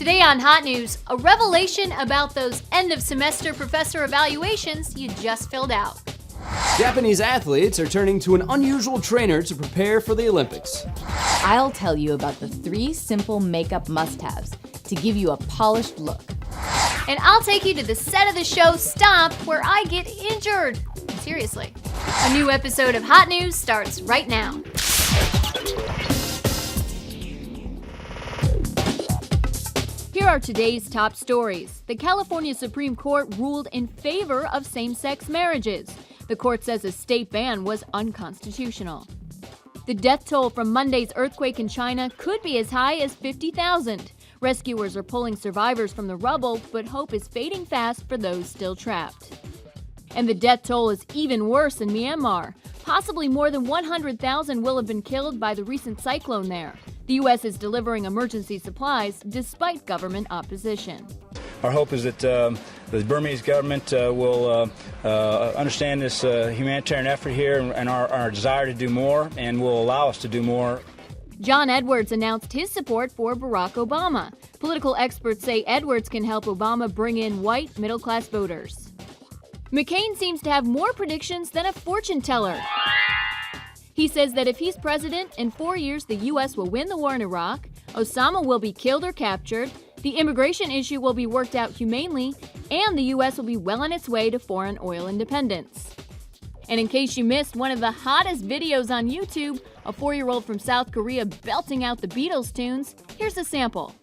Today on Hot News, a revelation about those end-of-semester professor evaluations you just filled out. Japanese athletes are turning to an unusual trainer to prepare for the Olympics. I'll tell you about the 3 simple makeup must-haves to give you a polished look. And I'll take you to the set of the show Stomp, where I get injured. Seriously. A new episode of Hot News starts right now. Here are today's top stories. The California Supreme Court ruled in favor of same-sex marriages. The court says a state ban was unconstitutional. The death toll from Monday's earthquake in China could be as high as 50,000. Rescuers are pulling survivors from the rubble, but hope is fading fast for those still trapped. And the death toll is even worse in Myanmar. Possibly more than 100,000 will have been killed by the recent cyclone there. The U.S. is delivering emergency supplies despite government opposition. Our hope is that the Burmese government will understand this humanitarian effort here and our desire to do more, and will allow us to do more. John Edwards announced his support for Barack Obama. Political experts say Edwards can help Obama bring in white middle-class voters. McCain seems to have more predictions than a fortune teller. He says that if he's president, in 4 years the U.S. will win the war in Iraq, Osama will be killed or captured, the immigration issue will be worked out humanely, and the U.S. will be well on its way to foreign oil independence. And in case you missed one of the hottest videos on YouTube, a 4-year-old from South Korea belting out the Beatles tunes, here's a sample.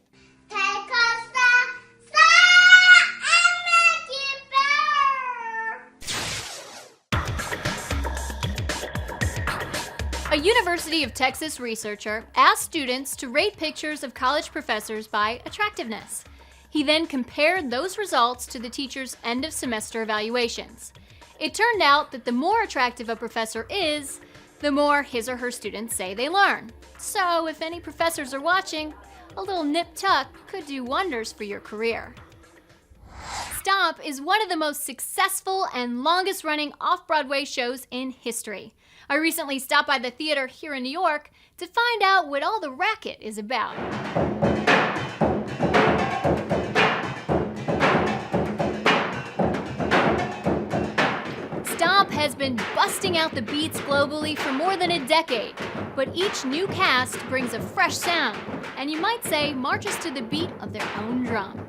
A University of Texas researcher asked students to rate pictures of college professors by attractiveness. He then compared those results to the teacher's end-of-semester evaluations. It turned out that the more attractive a professor is, the more his or her students say they learn. So if any professors are watching, a little nip-tuck could do wonders for your career. Stomp is one of the most successful and longest-running off-Broadway shows in history. I recently stopped by the theater here in New York to find out what all the racket is about. Stomp has been busting out the beats globally for more than a decade, but each new cast brings a fresh sound, and you might say marches to the beat of their own drum.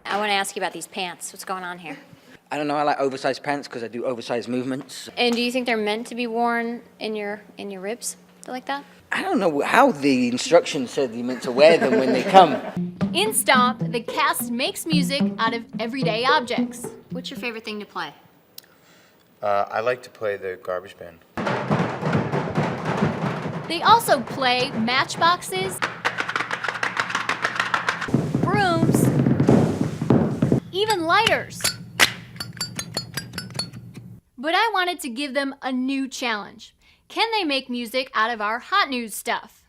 I want to ask you about these pants. What's going on here? I don't know, I like oversized pants because I do oversized movements. And do you think they're meant to be worn in your ribs? Like that? I don't know how the instructions said you're meant to wear them when they come. In Stomp, the cast makes music out of everyday objects. What's your favorite thing to play? I like to play the garbage bin. They also play matchboxes, brooms, even lighters. But I wanted to give them a new challenge. Can they make music out of our hot news stuff?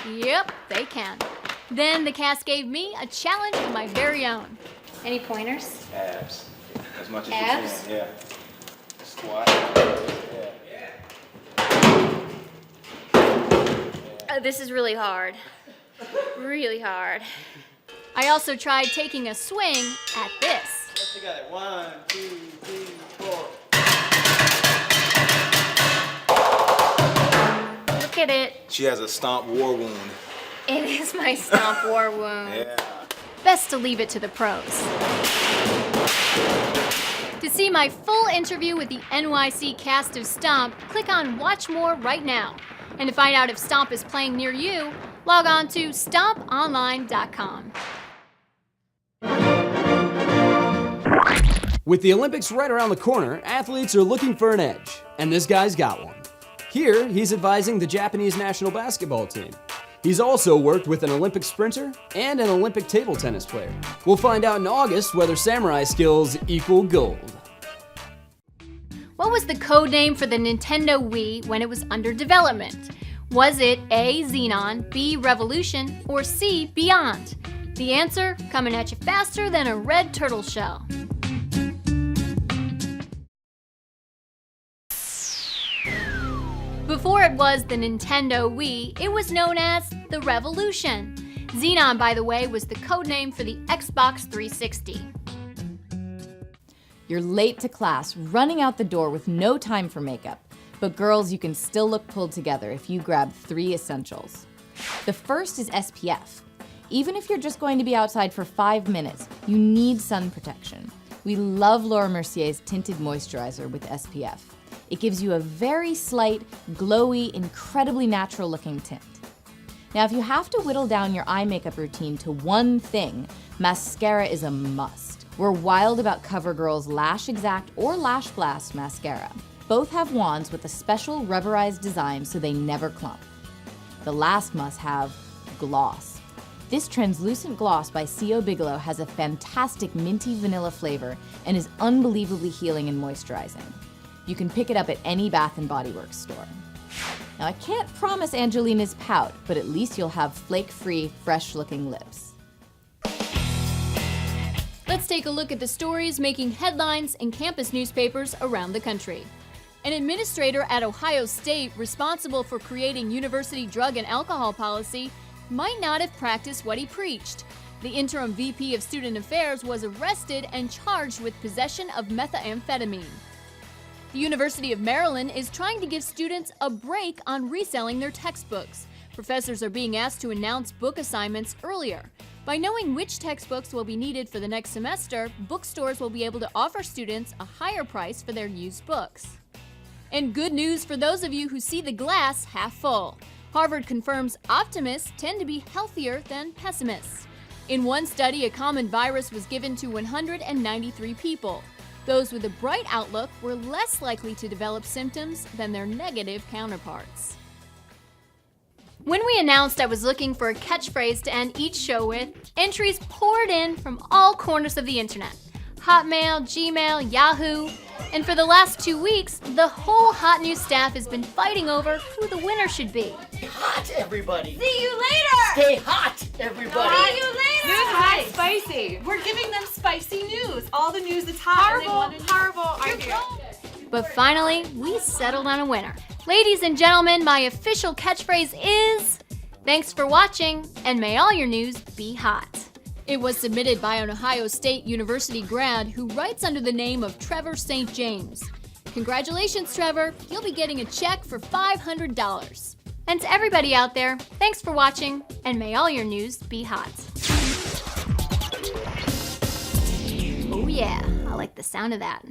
Yep, they can. Then the cast gave me a challenge of my very own. Any pointers? Abs. As much as Abs? you can, yeah. Squat. Yeah. This is really hard. Really hard. I also tried taking a swing at this. Let's together. 1, 2, 3, 4. Look at it. She has a stomp war wound. It is my stomp war wound. Yeah. Best to leave it to the pros. To see my full interview with the NYC cast of Stomp, click on Watch More right now. And to find out if Stomp is playing near you, log on to stomponline.com. With the Olympics right around the corner, athletes are looking for an edge, and this guy's got one. Here, he's advising the Japanese national basketball team. He's also worked with an Olympic sprinter and an Olympic table tennis player. We'll find out in August whether samurai skills equal gold. What was the code name for the Nintendo Wii when it was under development? Was it A, Xenon, B, Revolution, or C, Beyond? The answer coming at you faster than a red turtle shell. Before it was the Nintendo Wii, it was known as the Revolution. Xenon, by the way, was the codename for the Xbox 360. You're late to class, running out the door with no time for makeup. But girls, you can still look pulled together if you grab 3 essentials. The first is SPF. Even if you're just going to be outside for 5 minutes, you need sun protection. We love Laura Mercier's Tinted Moisturizer with SPF. It gives you a very slight, glowy, incredibly natural looking tint. Now, if you have to whittle down your eye makeup routine to one thing, mascara is a must. We're wild about CoverGirl's Lash Exact or Lash Blast mascara. Both have wands with a special rubberized design so they never clump. The last must-have, gloss. This translucent gloss by C.O. Bigelow has a fantastic minty vanilla flavor and is unbelievably healing and moisturizing. You can pick it up at any Bath & Body Works store. Now, I can't promise Angelina's pout, but at least you'll have flake-free, fresh-looking lips. Let's take a look at the stories making headlines in campus newspapers around the country. An administrator at Ohio State responsible for creating university drug and alcohol policy might not have practiced what he preached. The interim VP of Student Affairs was arrested and charged with possession of methamphetamine. The University of Maryland is trying to give students a break on reselling their textbooks. Professors are being asked to announce book assignments earlier. By knowing which textbooks will be needed for the next semester, bookstores will be able to offer students a higher price for their used books. And good news for those of you who see the glass half full. Harvard confirms optimists tend to be healthier than pessimists. In one study, a common virus was given to 193 people. Those with a bright outlook were less likely to develop symptoms than their negative counterparts. When we announced I was looking for a catchphrase to end each show with, entries poured in from all corners of the internet. Hotmail, Gmail, Yahoo. And for the last 2 weeks, the whole Hot News staff has been fighting over who the winner should be. Stay hot, everybody! See you later! Stay hot, everybody! See you later! News hot, spicy. We're giving them spicy news. All the news that's hot. Horrible idea. But finally, we settled on a winner. Ladies and gentlemen, my official catchphrase is, thanks for watching, and may all your news be hot. It was submitted by an Ohio State University grad who writes under the name of Trevor St. James. Congratulations, Trevor. You'll be getting a check for $500. And to everybody out there, thanks for watching, and may all your news be hot. Oh yeah, I like the sound of that.